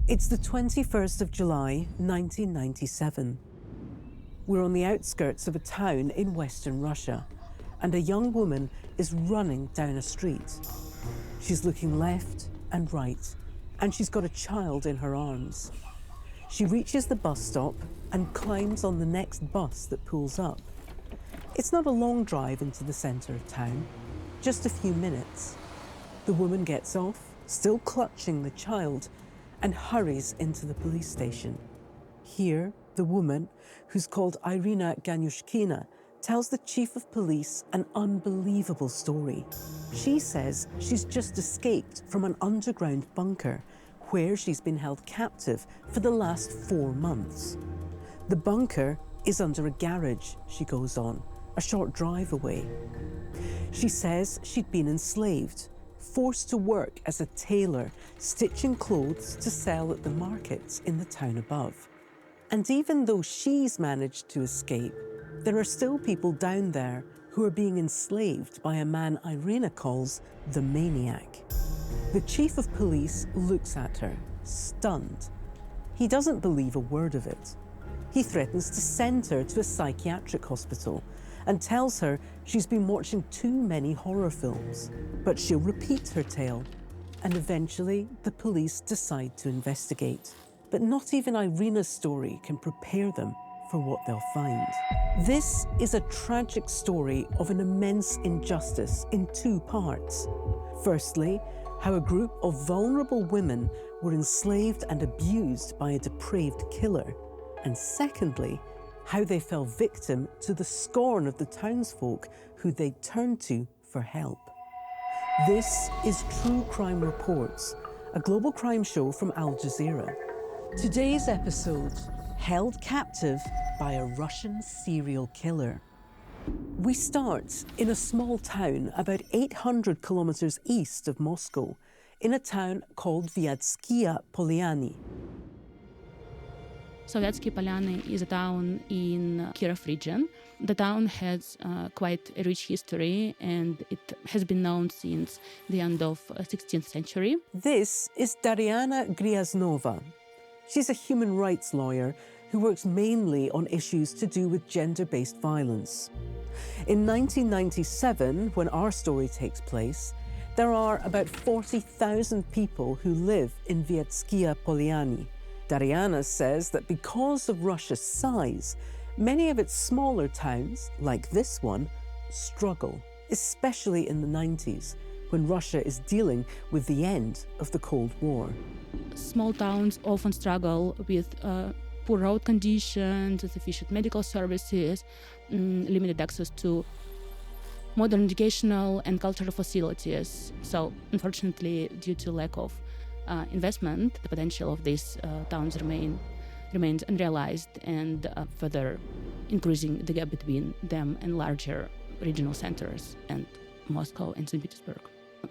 It's the 21st of July, 1997. We're on the outskirts of a town in Western Russia, and a young woman is running down a street. She's looking left and right, and she's got a child in her arms. She reaches the bus stop and climbs on the next bus that pulls up. It's not a long drive into the centre of town, just a few minutes. The woman gets off, still clutching the child, and hurries into the police station. Here, the woman, who's called Irina Ganyushkina, tells the chief of police an unbelievable story. She says she's just escaped from an underground bunker where she's been held captive for the last 4 months. The bunker is under a garage, she goes on, a short drive away. She says she'd been enslaved, forced to work as a tailor, stitching clothes to sell at the markets in the town above. And even though she's managed to escape, there are still people down there who are being enslaved by a man Irina calls the maniac. The chief of police looks at her, stunned. He doesn't believe a word of it. He threatens to send her to a psychiatric hospital and tells her she's been watching too many horror films. But she'll repeat her tale, and eventually the police decide to investigate. But not even Irina's story can prepare them for what they'll find. This is a tragic story of an immense injustice in 2 parts. Firstly, how a group of vulnerable women were enslaved and abused by a depraved killer. And secondly, how they fell victim to the scorn of the townsfolk who they turned to for help. This is True Crime Reports, a global crime show from Al Jazeera. Today's episode, held captive by a Russian serial killer. We start in a small town about 800 kilometers east of Moscow, in a town called Vyatskia Polyani. Sovietsky Polyani is a town in Kirov region. The town has quite a rich history, and it has been known since the end of 16th century. This is Dariana Gryaznova. She's a human rights lawyer who works mainly on issues to do with gender-based violence. In 1997, when our story takes place, there are about 40,000 people who live in Vyatskia Polyani. Dariana says that because of Russia's size, many of its smaller towns, like this one, struggle, especially in the 90s, when Russia is dealing with the end of the Cold War. Small towns often struggle with poor road conditions, insufficient medical services, limited access to modern educational and cultural facilities. So, unfortunately, due to lack of investment, the potential of these towns remains unrealized, and further increasing the gap between them and larger regional centers and Moscow and St. Petersburg.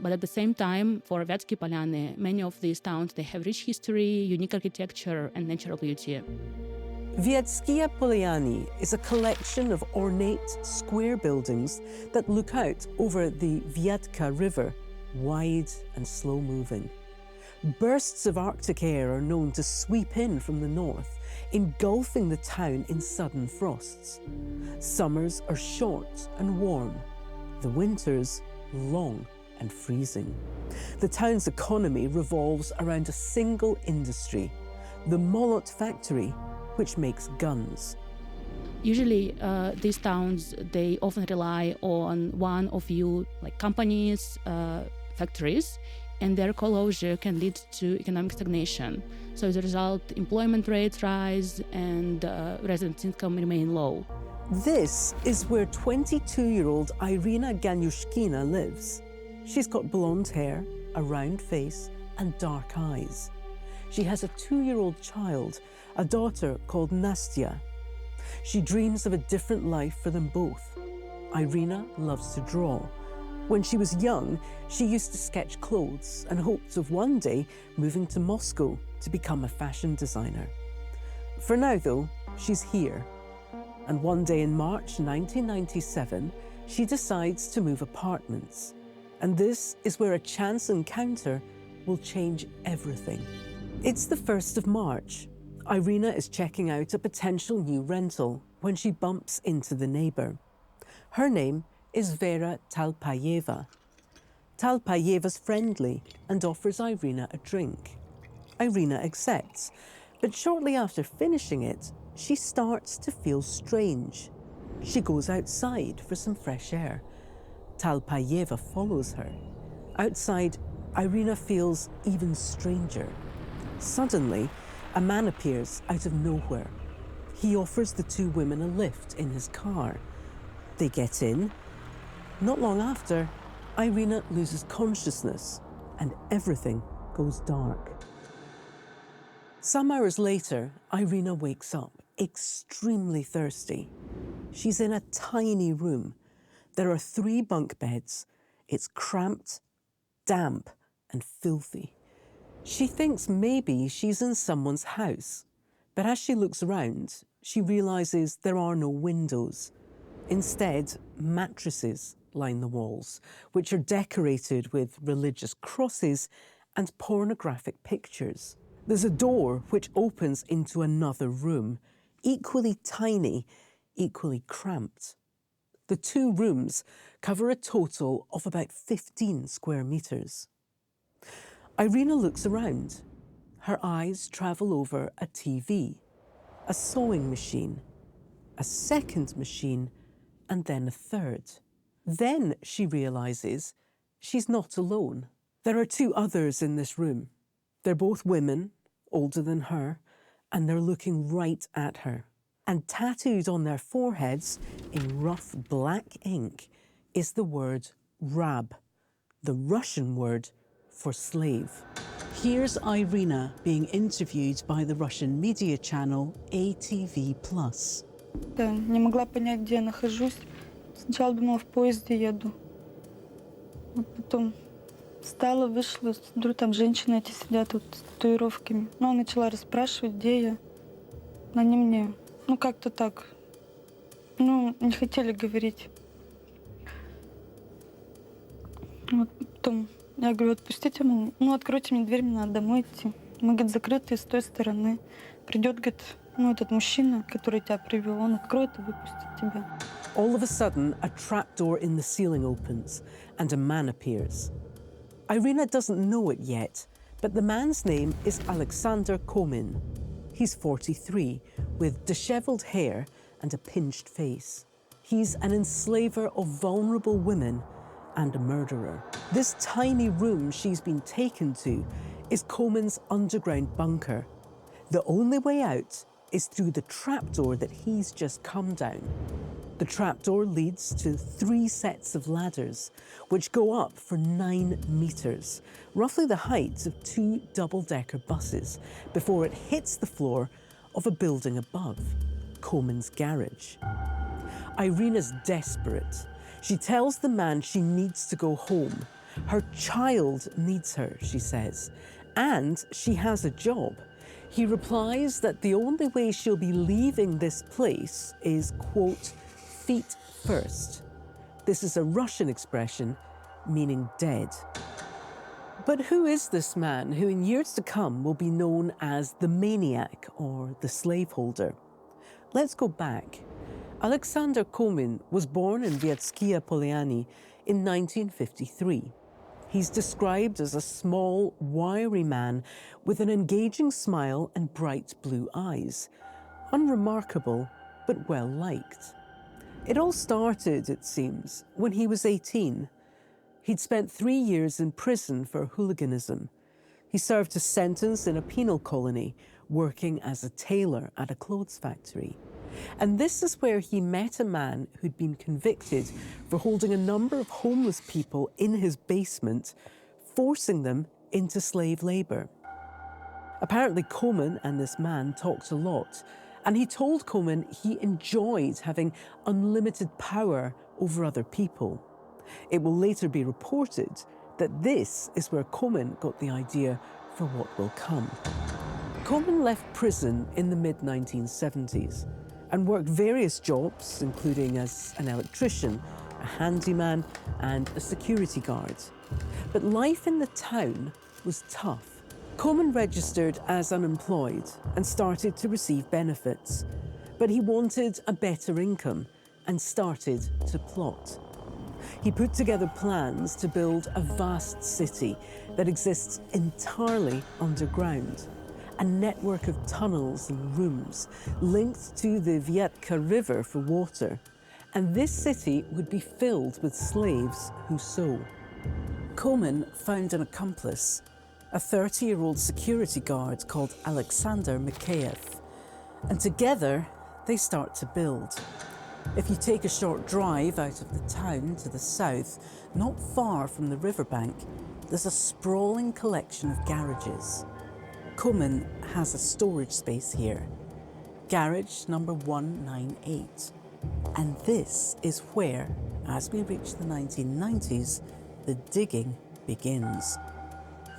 But at the same time, for Vyatsky Polyani, many of these towns, they have rich history, unique architecture, and natural beauty. Vyatskia Polyani is a collection of ornate square buildings that look out over the Vyatka River, wide and slow-moving. Bursts of Arctic air are known to sweep in from the north, engulfing the town in sudden frosts. Summers are short and warm, the winters long and freezing. The town's economy revolves around a single industry, the Molot factory, which makes guns. Usually, these towns, they often rely on one or few companies, factories, and their closure can lead to economic stagnation. So as a result, employment rates rise and residents' income remain low. This is where 22-year-old Irina Ganyushkina lives. She's got blonde hair, a round face, and dark eyes. She has a 2-year-old child, a daughter called Nastya. She dreams of a different life for them both. Irina loves to draw. When she was young, she used to sketch clothes and hoped of one day moving to Moscow to become a fashion designer. For now, though, she's here. And one day in March 1997, she decides to move apartments. And this is where a chance encounter will change everything. It's the 1st of March. Irina is checking out a potential new rental when she bumps into the neighbour. Her name is Vera Talpayeva. Talpayeva's friendly and offers Irina a drink. Irina accepts, but shortly after finishing it, she starts to feel strange. She goes outside for some fresh air. Talpayeva follows her. Outside, Irina feels even stranger. Suddenly, a man appears out of nowhere. He offers the two women a lift in his car. They get in. Not long after, Irina loses consciousness and everything goes dark. Some hours later, Irina wakes up extremely thirsty. She's in a tiny room. There are 3 bunk beds. It's cramped, damp, and filthy. She thinks maybe she's in someone's house, but as she looks around, she realizes there are no windows. Instead, mattresses line the walls, which are decorated with religious crosses and pornographic pictures. There's a door which opens into another room, equally tiny, equally cramped. The 2 rooms cover a total of about 15 square meters. Irina looks around. Her eyes travel over a TV, a sewing machine, a second machine, and then a third. Then she realizes she's not alone. There are 2 others in this room. They're both women, older than her, and they're looking right at her. And tattooed on their foreheads in rough black ink is the word rab, the Russian word for slave. Here's Irina being interviewed by the Russian media channel ATV+. Да, не могла понять, где я нахожусь. Сначала думала, в поезде еду. А потом встала, вышла, смотрю, там женщины эти сидят вот с татуировками. Ну, она начала расспрашивать, где я. Они мне, как-то так, не хотели говорить. Вот потом я говорю, отпустите меня, откройте мне дверь, мне надо домой идти. Мы, говорит, закрыты с той стороны. Придет, говорит, этот мужчина, который тебя привел, он откроет и выпустит тебя. All of a sudden, a trapdoor in the ceiling opens and a man appears. Irina doesn't know it yet, but the man's name is Aleksandr Komin. He's 43, with disheveled hair and a pinched face. He's an enslaver of vulnerable women and a murderer. This tiny room she's been taken to is Komin's underground bunker. The only way out is through the trapdoor that he's just come down. The trapdoor leads to 3 sets of ladders, which go up for 9 meters, roughly the height of 2 double-decker buses, before it hits the floor of a building above, Komin's garage. Irina's desperate. She tells the man she needs to go home. Her child needs her, she says, and she has a job. He replies that the only way she'll be leaving this place is, quote, feet first. This is a Russian expression meaning dead. But who is this man who in years to come will be known as the maniac or the slaveholder? Let's go back. Aleksandr Komin was born in Viatskaya Polyani in 1953. He's described as a small, wiry man with an engaging smile and bright blue eyes. Unremarkable, but well-liked. It all started, it seems, when he was 18. He'd spent 3 years in prison for hooliganism. He served a sentence in a penal colony, working as a tailor at a clothes factory. And this is where he met a man who'd been convicted for holding a number of homeless people in his basement, forcing them into slave labor. Apparently, Komin and this man talked a lot, and he told Komin he enjoyed having unlimited power over other people. It will later be reported that this is where Komin got the idea for what will come. Komin left prison in the mid-1970s and worked various jobs, including as an electrician, a handyman, and a security guard. But life in the town was tough. Komin registered as unemployed and started to receive benefits, but he wanted a better income and started to plot. He put together plans to build a vast city that exists entirely underground, a network of tunnels and rooms linked to the Vyatka River for water, and this city would be filled with slaves who sew. Komin found an accomplice, a 30-year-old security guard called Aleksandr Mikheyev, and together they start to build. If you take a short drive out of the town to the south, not far from the riverbank, there's a sprawling collection of garages. Komin has a storage space here, garage number 198. And this is where, as we reach the 1990s, the digging begins.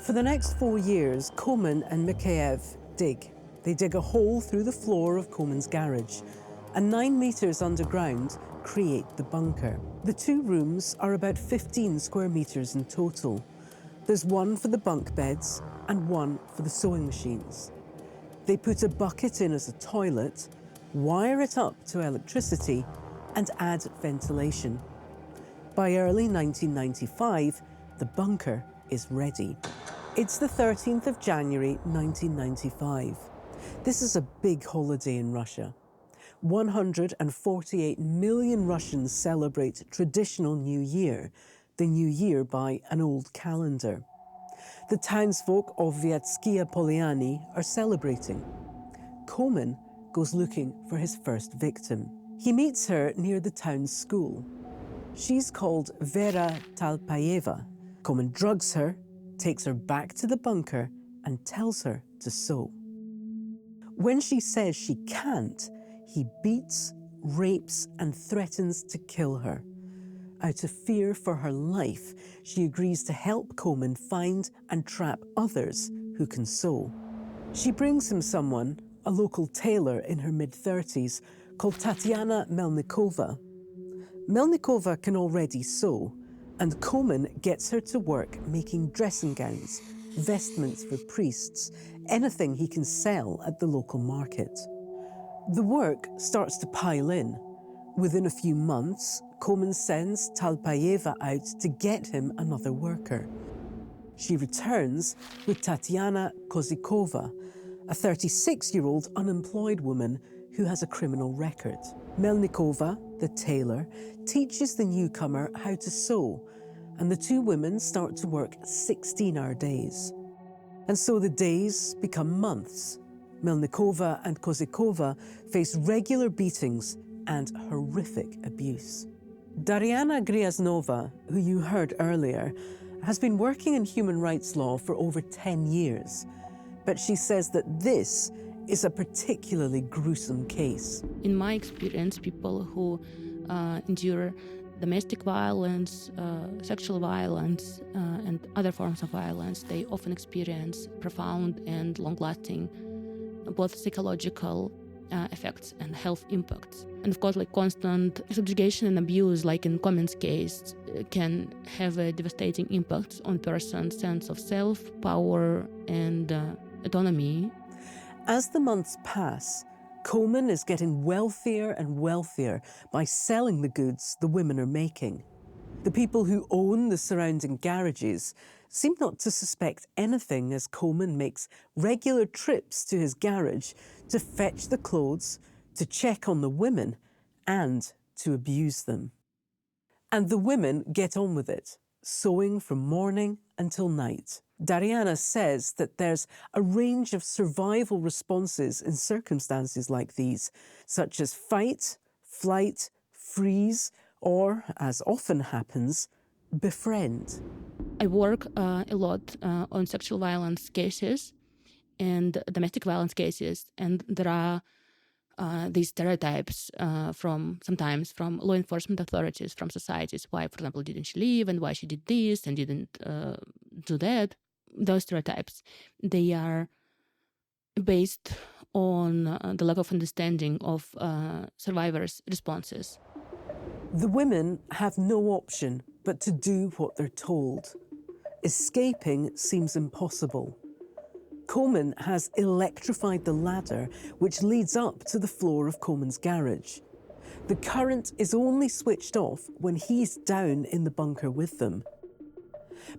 For the next 4 years, Komin and Mikheyev dig. They dig a hole through the floor of Komin's garage, and 9 meters underground create the bunker. The 2 rooms are about 15 square meters in total. There's one for the bunk beds and one for the sewing machines. They put a bucket in as a toilet, wire it up to electricity, and add ventilation. By early 1995, the bunker is ready. It's the 13th of January, 1995. This is a big holiday in Russia. 148 million Russians celebrate traditional New Year, the New Year by an old calendar. The townsfolk of Vyatskia Polyani are celebrating. Komin goes looking for his first victim. He meets her near the town's school. She's called Vera Talpayeva. Komin drugs her, takes her back to the bunker, and tells her to sew. When she says she can't, he beats, rapes, and threatens to kill her. Out of fear for her life, she agrees to help Komin find and trap others who can sew. She brings him someone, a local tailor in her mid-30s, called Tatiana Melnikova. Melnikova can already sew, and Komin gets her to work making dressing gowns, vestments for priests, anything he can sell at the local market. The work starts to pile in. Within a few months, Komin sends Talpayeva out to get him another worker. She returns with Tatiana Kozikova, a 36-year-old unemployed woman who has a criminal record. Melnikova, the tailor, teaches the newcomer how to sew, and the 2 women start to work 16-hour days. And so the days become months. Melnikova and Kozikova face regular beatings and horrific abuse. Dariana Gryaznova, who you heard earlier, has been working in human rights law for over 10 years, but she says that this is a particularly gruesome case. In my experience, people who endure domestic violence, sexual violence, and other forms of violence, they often experience profound and long-lasting both psychological effects and health impacts. And of course, like constant subjugation and abuse, like in Komin's case, can have a devastating impact on person's sense of self, power, and autonomy. As the months pass, Komin is getting wealthier and wealthier by selling the goods the women are making. The people who own the surrounding garages seem not to suspect anything as Komin makes regular trips to his garage to fetch the clothes, to check on the women, and to abuse them. And the women get on with it, sewing from morning until night. Dariana says that there's a range of survival responses in circumstances like these, such as fight, flight, freeze, or, as often happens, befriend. I work a lot on sexual violence cases and domestic violence cases, and there are these stereotypes sometimes from law enforcement authorities, from societies. Why, for example, didn't she leave, and why she did this and didn't do that? Those stereotypes, they are based on the lack of understanding of survivors' responses. The women have no option but to do what they're told. Escaping seems impossible. Komin has electrified the ladder which leads up to the floor of Komin's garage. The current is only switched off when he's down in the bunker with them.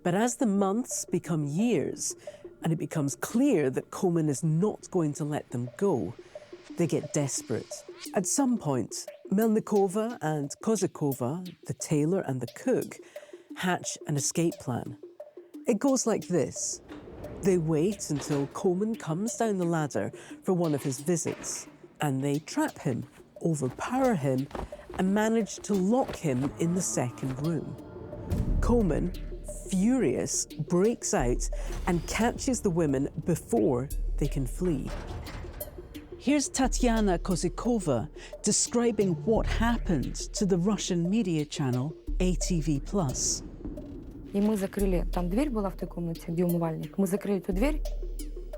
But as the months become years, and it becomes clear that Komin is not going to let them go, they get desperate. At some point, Melnikova and Kozikova, the tailor and the cook, hatch an escape plan. It goes like this. They wait until Komin comes down the ladder for one of his visits, and they trap him, overpower him, and manage to lock him in the second room. Komin, furious, breaks out and catches the women before they can flee. Here's Tatiana Kozikova describing what happened to the Russian media channel ATV+. И мы закрыли, там дверь была в той комнате, где умывальник. Мы закрыли эту дверь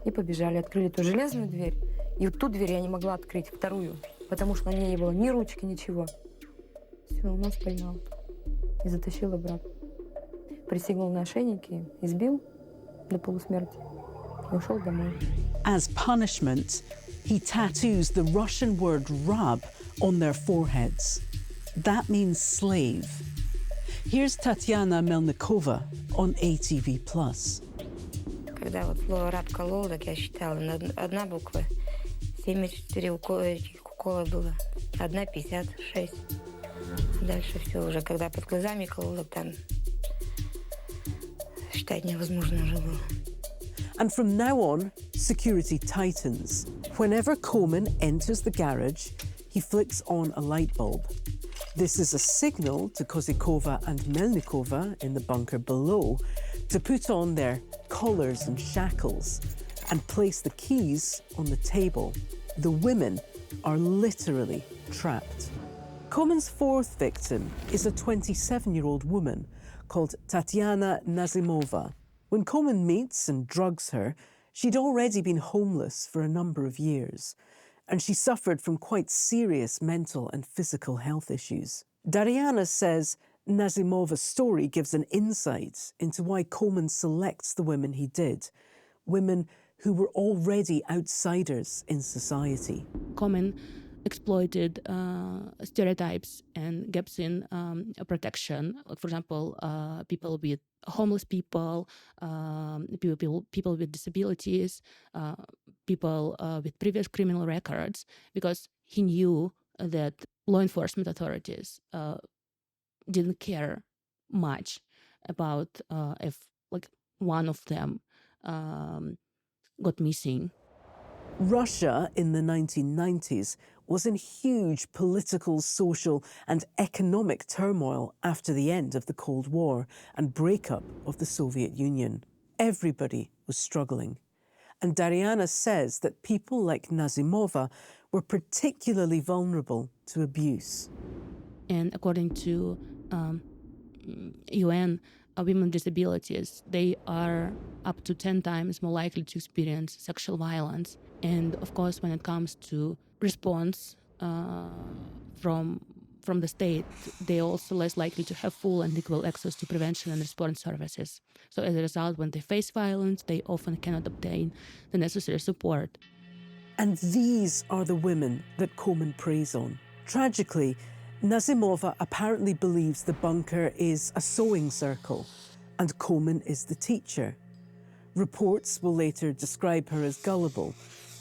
и побежали. Открыли ту железную дверь. И вот ту дверь я не могла открыть, вторую, потому что на ней не было ни ручки, ничего. Все, он нас поймал и затащил обратно. Пристегнул на ошейники, избил до полусмерти и ушел домой. As punishment, he tattoos the Russian word rab on their foreheads. That means slave. Here's Tatiana Melnikova on ATV+. Когда вот слово «раб» колол, так я считала, одна буква, 74 укола было, 1,56. Дальше все уже, когда под глазами колол, так там считать невозможно уже было. And from now on, security tightens. Whenever Komin enters the garage, he flicks on a light bulb. This is a signal to Kozikova and Melnikova in the bunker below to put on their collars and shackles and place the keys on the table. The women are literally trapped. Komin's fourth victim is a 27-year-old woman called Tatiana Nazimova. When Komin meets and drugs her, she'd already been homeless for a number of years, and she suffered from quite serious mental and physical health issues. Dariana says Nazimova's story gives an insight into why Komin selects the women he did, women who were already outsiders in society. Komin exploited stereotypes and gaps in protection. Like, for example, people with homeless people, people with disabilities, people with previous criminal records, because he knew that law enforcement authorities didn't care much about if like one of them got missing. Russia in the 1990s was in huge political, social and economic turmoil after the end of the Cold War and breakup of the Soviet Union. Everybody was struggling. And Dariana says that people like Nazimova were particularly vulnerable to abuse. And according to UN, women with disabilities, they are up to 10 times more likely to experience sexual violence. And of course, when it comes to response from the state, they are also less likely to have full and equal access to prevention and response services. So as a result, when they face violence, they often cannot obtain the necessary support. And these are the women that Komin preys on. Tragically, Nazimova apparently believes the bunker is a sewing circle and Komin is the teacher. Reports will later describe her as gullible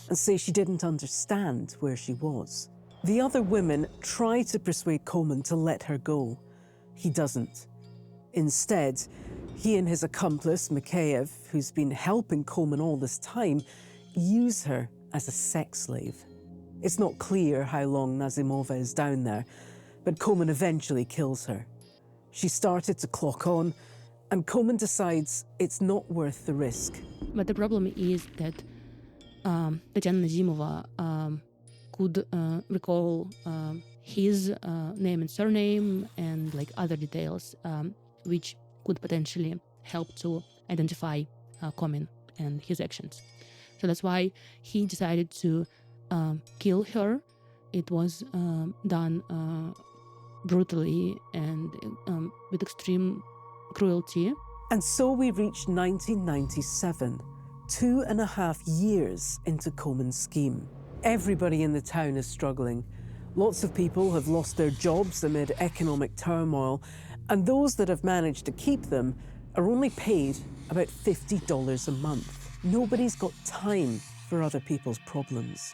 and say she didn't understand where she was. The other women try to persuade Komin to let her go. He doesn't. Instead, he and his accomplice, Mikheyev, who's been helping Komin all this time, use her as a sex slave. It's not clear how long Nazimova is down there, but Komin eventually kills her. She started to clock on, and Komin decides it's not worth the risk. But the problem is that Tatiana Nazimova could recall his name and surname and like other details, which could potentially help to identify Komin and his actions. So that's why he decided to kill her. It was done brutally and with extreme cruelty. And so we reach 1997, 2.5 years into Komin's scheme. Everybody in the town is struggling. Lots of people have lost their jobs amid economic turmoil, and those that have managed to keep them are only paid about $50 a month. Nobody's got time for other people's problems.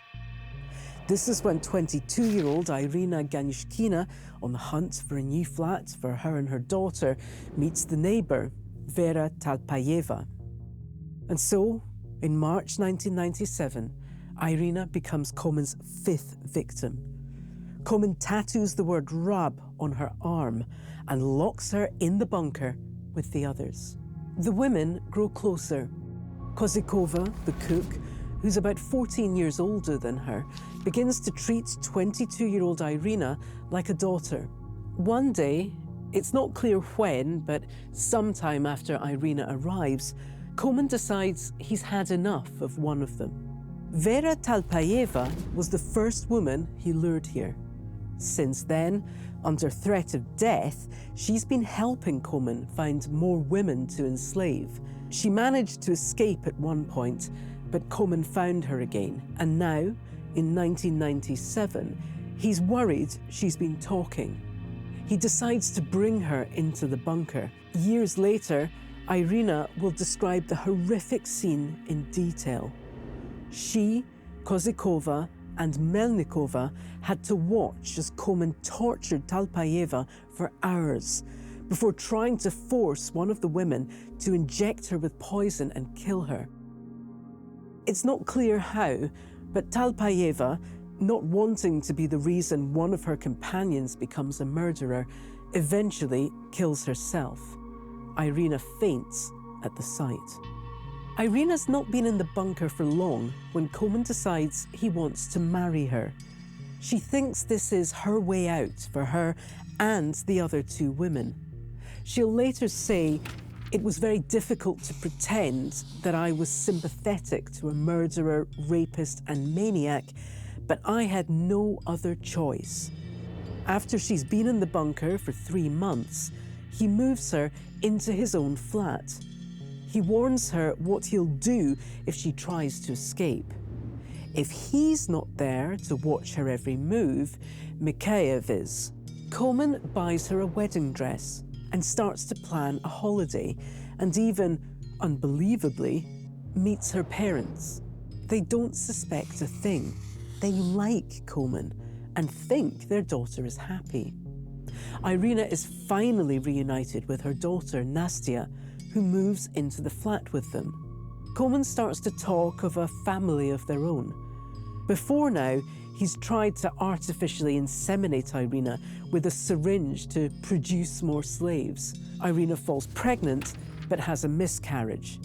This is when 22-year-old Irina Ganyushkina, on the hunt for a new flat for her and her daughter, meets the neighbour, Vera Talpayeva. And so, in March 1997, Irina becomes Komin's 5th victim. Komin tattoos the word Rab on her arm and locks her in the bunker with the others. The women grow closer. Kozikova, the cook, who's about 14 years older than her, begins to treat 22-year-old Irina like a daughter. One day, it's not clear when, but sometime after Irina arrives, Komin decides he's had enough of one of them. Vera Talpayeva was the first woman he lured here. Since then, under threat of death, she's been helping Komin find more women to enslave. She managed to escape at one point, but Komin found her again, and now, in 1997, he's worried she's been talking. He decides to bring her into the bunker. Years later, Irina will describe the horrific scene in detail. She, Kozikova, and Melnikova had to watch as Komin tortured Talpayeva for hours before trying to force one of the women to inject her with poison and kill her. It's not clear how, but Talpayeva, not wanting to be the reason one of her companions becomes a murderer, eventually kills herself. Irina faints at the sight. Irina's not been in the bunker for long when Komin decides he wants to marry her. She thinks this is her way out for her and the other 2 women. She'll later say, "It was very difficult to pretend that I was sympathetic to a murderer, rapist, and maniac, but I had no other choice." After she's been in the bunker for 3 months, he moves her into his own flat. He warns her what he'll do if she tries to escape. If he's not there to watch her every move, Mikhaev is. Komin buys her a wedding dress and starts to plan a holiday, and even, unbelievably, meets her parents. They don't suspect a thing. They like Komin and think their daughter is happy. Irina is finally reunited with her daughter, Nastya, who moves into the flat with them. Komin starts to talk of a family of their own. Before now, he's tried to artificially inseminate Irina with a syringe to produce more slaves. Irina falls pregnant, but has a miscarriage.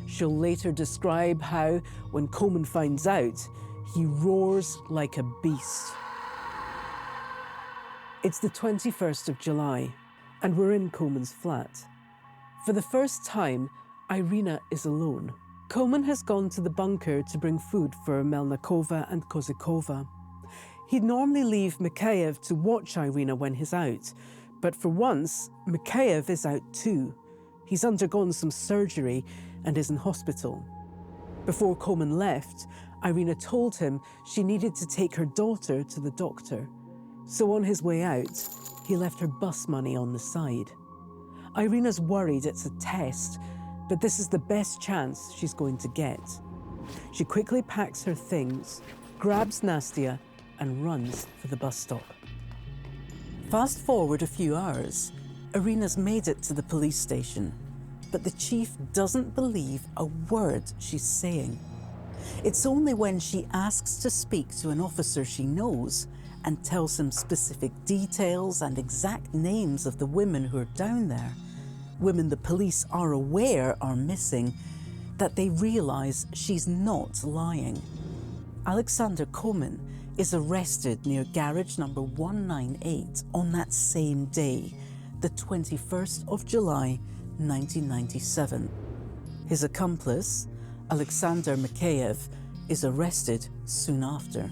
She'll later describe how, when Komin finds out, he roars like a beast. It's the 21st of July, and we're in Komin's flat. For the first time, Irina is alone. Komin has gone to the bunker to bring food for Melnikova and Kozikova. He'd normally leave Mikhaev to watch Irina when he's out, but for once, Mikhaev is out too. He's undergone some surgery and is in hospital. Before Komin left, Irina told him she needed to take her daughter to the doctor. So on his way out, he left her bus money on the side. Irina's worried it's a test, but this is the best chance she's going to get. She quickly packs her things, grabs Nastya, and runs for the bus stop. Fast forward a few hours, Irina's made it to the police station, but the chief doesn't believe a word she's saying. It's only when she asks to speak to an officer she knows and tells him specific details and exact names of the women who are down there, women the police are aware are missing, that they realize she's not lying. Aleksandr Komin is arrested near garage number 198 on that same day, the 21st of July, 1997. His accomplice, Alexander Mikhaev, is arrested soon after.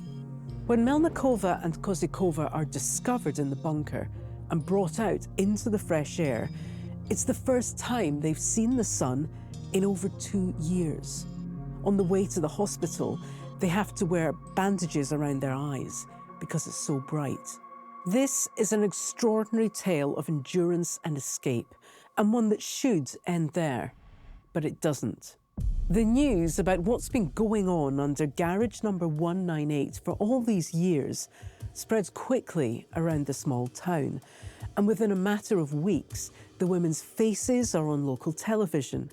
When Melnikova and Kozikova are discovered in the bunker and brought out into the fresh air, it's the first time they've seen the sun in over 2 years. On the way to the hospital, they have to wear bandages around their eyes because it's so bright. This is an extraordinary tale of endurance and escape, and one that should end there, but it doesn't. The news about what's been going on under garage number 198 for all these years spreads quickly around the small town, and within a matter of weeks, the women's faces are on local television.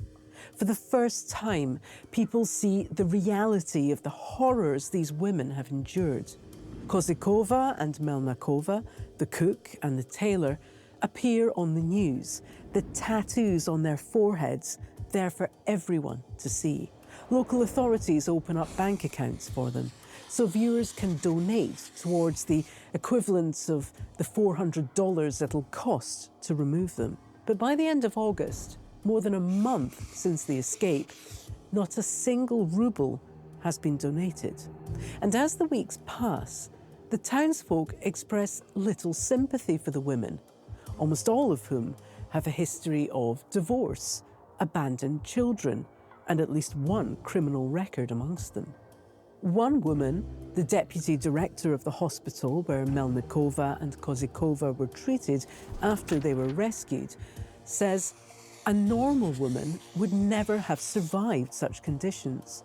For the first time, people see the reality of the horrors these women have endured. Kozikova and Melnikova, the cook and the tailor, appear on the news, the tattoos on their foreheads, there for everyone to see. Local authorities open up bank accounts for them, so viewers can donate towards the equivalent of the $400 it'll cost to remove them. But by the end of August, more than a month since the escape, not a single ruble has been donated. And as the weeks pass, the townsfolk express little sympathy for the women, almost all of whom have a history of divorce, abandoned children, and at least one criminal record amongst them. One woman, the deputy director of the hospital where Melnikova and Kozikova were treated after they were rescued, says a normal woman would never have survived such conditions.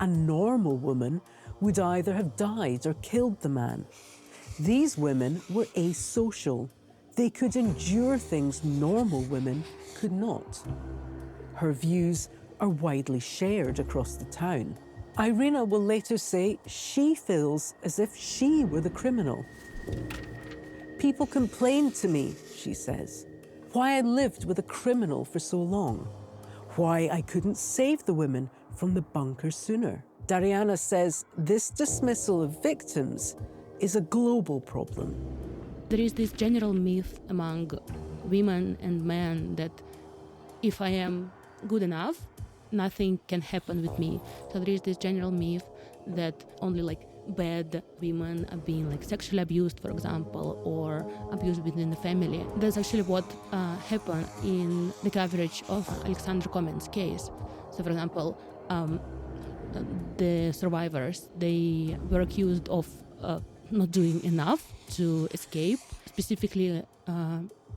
A normal woman would either have died or killed the man. These women were asocial. They could endure things normal women could not. Her views are widely shared across the town. Irina will later say she feels as if she were the criminal. People complained to me, she says, why I lived with a criminal for so long, why I couldn't save the women from the bunker sooner. Dariana says this dismissal of victims is a global problem. There is this general myth among women and men that if I am good enough, nothing can happen with me. So there is this general myth that only like bad women are being like sexually abused, for example, or abused within the family. That's actually what happened in the coverage of Aleksandr Komin's case. So, for example, the survivors, they were accused of not doing enough to escape. Specifically,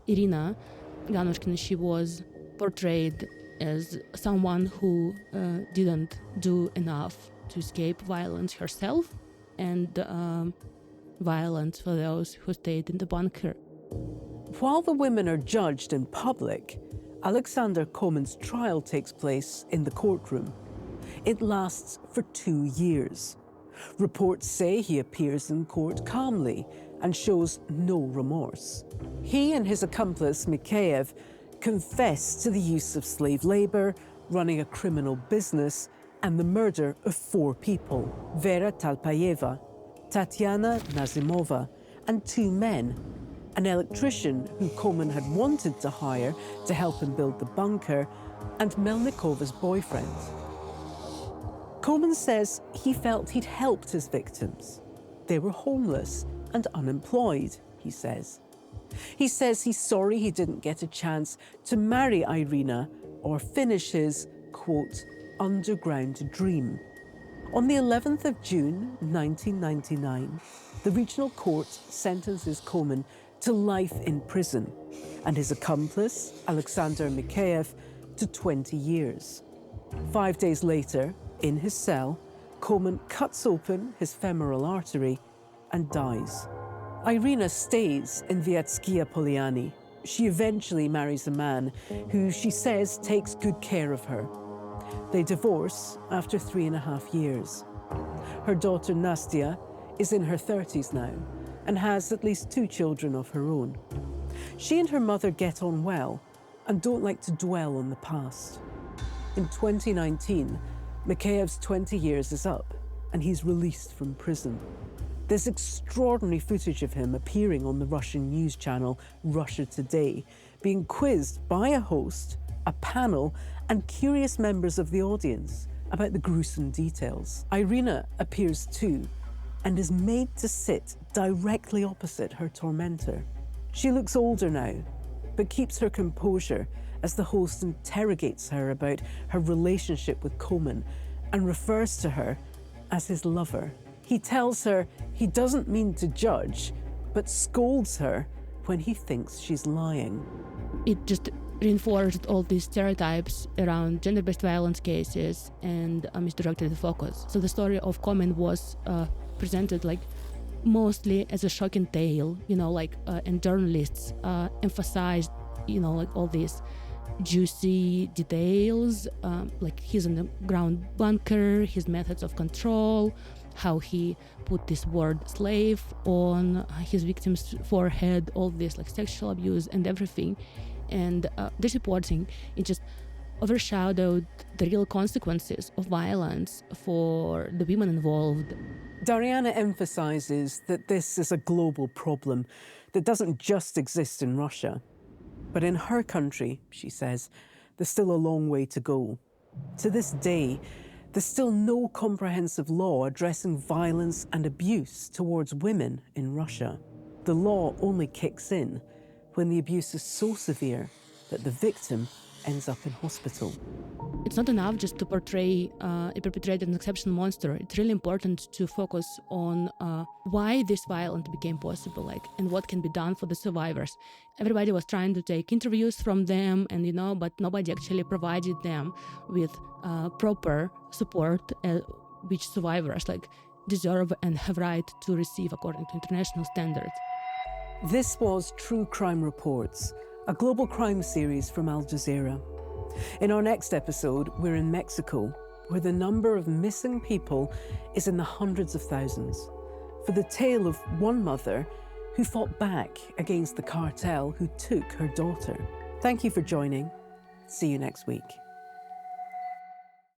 Irina Ganyushkina, she was portrayed as someone who didn't do enough to escape violence herself and violence for those who stayed in the bunker. While the women are judged in public, Aleksandr Komin's trial takes place in the courtroom. It lasts for 2 years. Reports say he appears in court calmly and shows no remorse. He and his accomplice, Mikheyev, confess to the use of slave labor, running a criminal business, and the murder of 4 people, Vera Talpayeva, Tatiana Nazimova, and 2 men, an electrician who Komin had wanted to hire to help him build the bunker, and Melnikova's boyfriend. Komin says he felt he'd helped his victims. They were homeless and unemployed, he says. He says he's sorry he didn't get a chance to marry Irina or finish his, quote, underground dream. On the 11th of June, 1999, the regional court sentences Komin to life in prison and his accomplice, Aleksandr Mikheyev, to 20 years. 5 days later, in his cell, Komin cuts open his femoral artery and dies. Irina stays in Viatskaya Polyani. She eventually marries a man who she says takes good care of her. They divorce after 3.5 years. Her daughter Nastya is in her 30s now and has at least 2 children of her own. She and her mother get on well and don't like to dwell on the past. In 2019, Mikheyev's 20 years is up and he's released from prison. There's extraordinary footage of him appearing on the Russian news channel Russia Today, being quizzed by a host, a panel, and curious members of the audience about the gruesome details. Irina appears too and is made to sit directly opposite her tormentor. She looks older now, but keeps her composure as the host interrogates her about her relationship with Komin and refers to her as his lover. He tells her he doesn't mean to judge, but scolds her when he thinks she's lying. It just reinforced all these stereotypes around gender-based violence cases and misdirected the focus. So the story of Komin was presented like mostly as a shocking tale, and journalists emphasized, like all these juicy details, like his underground bunker, his methods of control, how he put this word slave on his victim's forehead, all this like sexual abuse and everything. And this reporting, it just overshadowed the real consequences of violence for the women involved. Dariana emphasizes that this is a global problem that doesn't just exist in Russia. But in her country, she says, there's still a long way to go. To this day, there's still no comprehensive law addressing violence and abuse towards women in Russia. The law only kicks in when the abuse is so severe that the victim ends up in hospital. It's not enough just to portray a perpetrator as an exceptional monster. It's really important to focus on why this violence became possible, and what can be done for the survivors. Everybody was trying to take interviews from them, but nobody actually provided them with proper support, which survivors deserve and have right to receive according to international standards. This was True Crime Reports, a global crime series from Al Jazeera. In our next episode, we're in Mexico, where the number of missing people is in the hundreds of thousands, for the tale of one mother who fought back against the cartel who took her daughter. Thank you for joining. See you next week.